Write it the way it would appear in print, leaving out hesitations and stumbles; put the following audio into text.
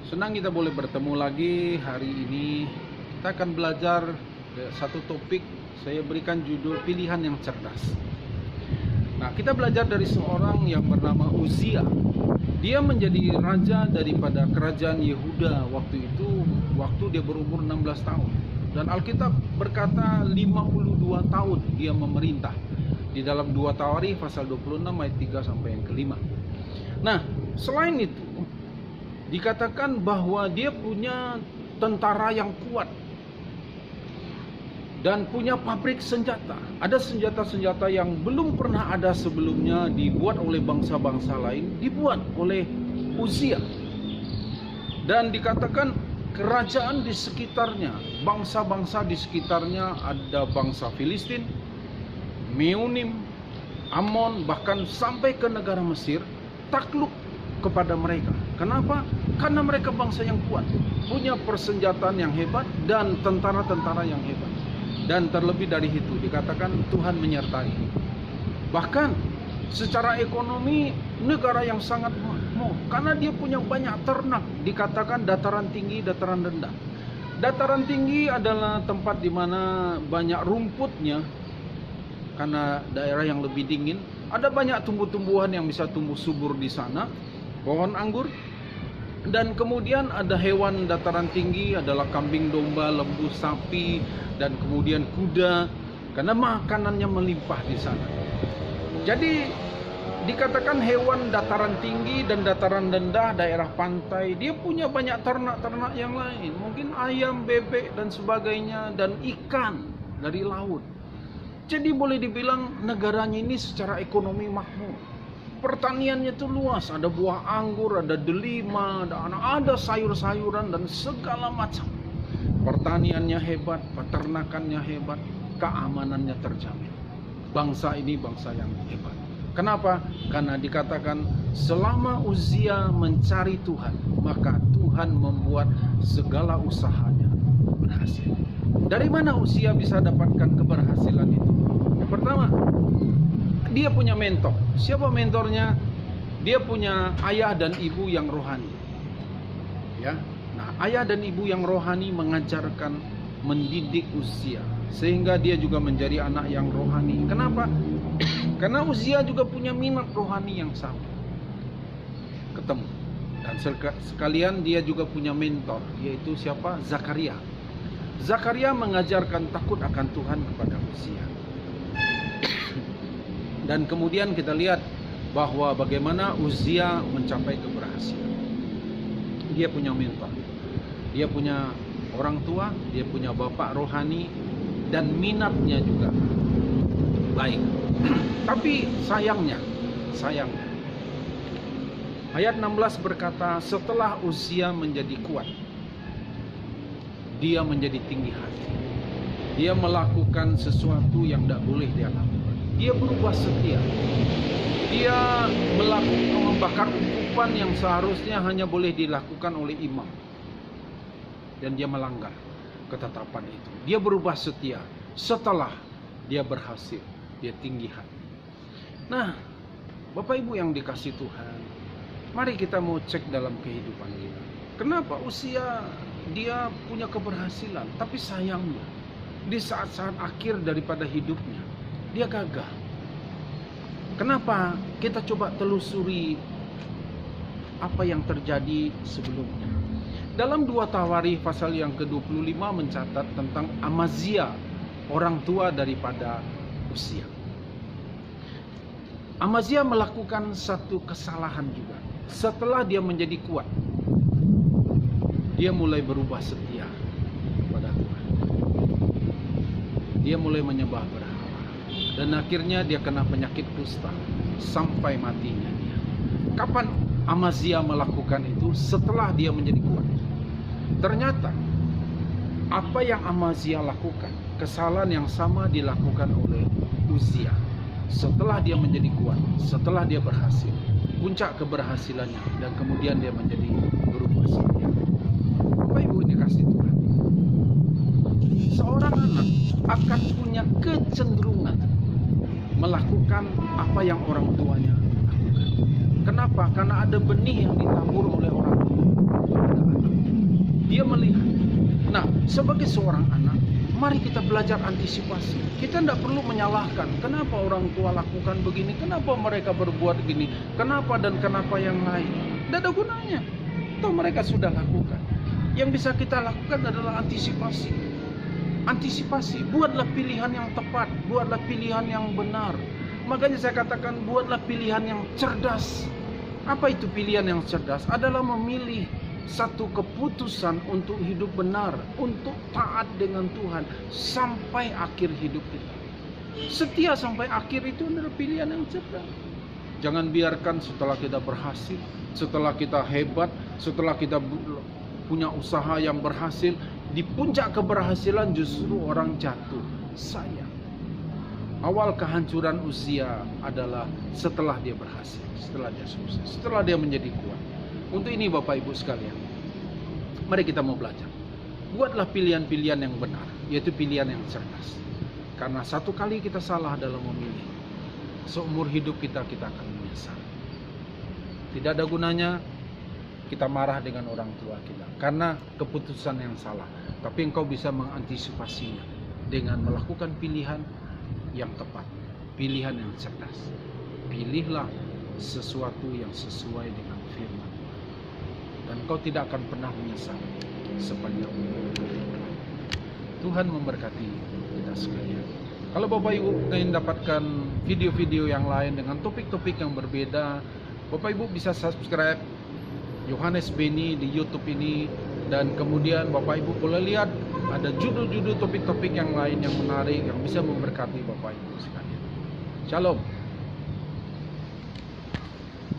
Senang kita boleh bertemu lagi hari ini. Kita akan belajar satu topik. Saya berikan judul pilihan yang cerdas. Nah, kita belajar dari seorang yang bernama Uzia. Dia menjadi raja daripada kerajaan Yehuda waktu itu, waktu dia berumur 16 tahun. Dan Alkitab berkata 52 tahun dia memerintah. Di dalam 2 Tawarikh pasal 26 ayat 3 sampai yang kelima. Nah, selain itu dikatakan bahwa dia punya tentara yang kuat dan punya pabrik senjata. Ada senjata-senjata yang belum pernah ada sebelumnya dibuat oleh bangsa-bangsa lain, dibuat oleh Uzia. Dan dikatakan kerajaan di sekitarnya, bangsa-bangsa di sekitarnya, ada bangsa Filistin, Meonim, Ammon, bahkan sampai ke negara Mesir takluk kepada mereka. Kenapa? Karena mereka bangsa yang kuat, punya persenjataan yang hebat dan tentara-tentara yang hebat. Dan terlebih dari itu dikatakan Tuhan menyertai. Bahkan secara ekonomi negara yang sangat makmur karena dia punya banyak ternak. Dikatakan dataran tinggi, dataran rendah. Dataran tinggi adalah tempat di mana banyak rumputnya karena daerah yang lebih dingin. Ada banyak tumbuh-tumbuhan yang bisa tumbuh subur di sana, pohon anggur. Dan kemudian ada hewan dataran tinggi, adalah kambing, domba, lembu, sapi, dan kemudian kuda, karena makanannya melimpah di sana. Jadi dikatakan hewan dataran tinggi dan dataran rendah, daerah pantai, dia punya banyak ternak-ternak yang lain, mungkin ayam, bebek, dan sebagainya, dan ikan dari laut. Jadi boleh dibilang negaranya ini secara ekonomi makmur. Pertaniannya itu luas, ada buah anggur, ada delima, ada sayur-sayuran dan segala macam. Pertaniannya hebat, peternakannya hebat, keamanannya terjamin. Bangsa ini bangsa yang hebat. Kenapa? Karena dikatakan selama Uzia mencari Tuhan, maka Tuhan membuat segala usahanya berhasil. Dari mana Uzia bisa dapatkan keberhasilan itu? Yang pertama, dia punya mentor. Siapa mentornya? Dia punya ayah dan ibu yang rohani. Ya. Nah, ayah dan ibu yang rohani mengajarkan, mendidik Uzia sehingga dia juga menjadi anak yang rohani. Kenapa? Karena Uzia juga punya minat rohani yang sama. Ketemu. Dan sekalian dia juga punya mentor, yaitu siapa? Zakaria. Zakaria mengajarkan takut akan Tuhan kepada Uzia. Dan kemudian kita lihat bahwa bagaimana Uzia mencapai keberhasilan. Dia punya mentor, dia punya orang tua, dia punya bapak rohani, dan minatnya juga baik. Tapi sayangnya, ayat 16 berkata, setelah Uzia menjadi kuat, dia menjadi tinggi hati. Dia melakukan sesuatu yang tidak boleh dia lakukan. Dia berubah setia. Dia membakar ukupan yang seharusnya hanya boleh dilakukan oleh imam. Dan dia melanggar ketetapan itu. Dia berubah setia setelah dia berhasil. Dia tinggi hati. Nah, Bapak Ibu yang dikasih Tuhan, mari kita mau cek dalam kehidupan kita. Kenapa Uzia dia punya keberhasilan, tapi sayangnya di saat-saat akhir daripada hidupnya dia gagal. Kenapa? Kita coba telusuri apa yang terjadi sebelumnya. Dalam 2 Tawarikh pasal yang ke-25 mencatat tentang Amazia, orang tua daripada Uzia. Amazia melakukan satu kesalahan juga. Setelah dia menjadi kuat, dia mulai berubah setia kepada Tuhan. Dia mulai menyembah berhala. Dan akhirnya dia kena penyakit kusta sampai matinya dia. Kapan Amazia melakukan itu? Setelah dia menjadi kuat. Ternyata apa yang Amazia lakukan, kesalahan yang sama dilakukan oleh Uzia. Setelah dia menjadi kuat, setelah dia berhasil, puncak keberhasilannya, dan kemudian dia menjadi berubah setia. Bapak Ibu dikasih Tuhan, seorang anak akan punya kecenderungan melakukan apa yang orang tuanya lakukan. Kenapa? Karena ada benih yang ditabur oleh orang tua pada anak. sebagai seorang anak, mari kita belajar antisipasi. Kita tidak perlu menyalahkan, kenapa orang tua lakukan begini, kenapa mereka berbuat begini, kenapa dan kenapa yang lain. Tidak ada gunanya. Toh mereka sudah lakukan. Yang bisa kita lakukan adalah antisipasi. Antisipasi, buatlah pilihan yang tepat, buatlah pilihan yang benar. Makanya saya katakan buatlah pilihan yang cerdas. Apa itu pilihan yang cerdas? Adalah memilih satu keputusan untuk hidup benar, untuk taat dengan Tuhan sampai akhir hidup kita. Setia sampai akhir itu adalah pilihan yang cerdas. Jangan biarkan setelah kita berhasil, setelah kita hebat, setelah kita punya usaha yang berhasil, di puncak keberhasilan justru orang jatuh. Sayang. Awal kehancuran Uzia adalah setelah dia berhasil, setelah dia sukses, setelah dia menjadi kuat. Untuk ini Bapak Ibu sekalian, mari kita mau belajar. Buatlah pilihan-pilihan yang benar, yaitu pilihan yang cerdas. Karena satu kali kita salah dalam memilih, seumur hidup kita akan menyesal. Tidak ada gunanya kita marah dengan orang tua kita karena keputusan yang salah. Tapi engkau bisa mengantisipasinya dengan melakukan pilihan yang tepat, pilihan yang cerdas. Pilihlah sesuatu yang sesuai dengan firman Tuhan, dan engkau tidak akan pernah menyesal sepanjang umur. Tuhan memberkati kita sekalian. Kalau Bapak Ibu ingin dapatkan video-video yang lain dengan topik-topik yang berbeda, Bapak Ibu bisa subscribe Yohanes Beni di YouTube ini, dan kemudian Bapak Ibu boleh lihat ada judul-judul topik-topik yang lain yang menarik yang bisa memberkati Bapak Ibu sekalian. Shalom.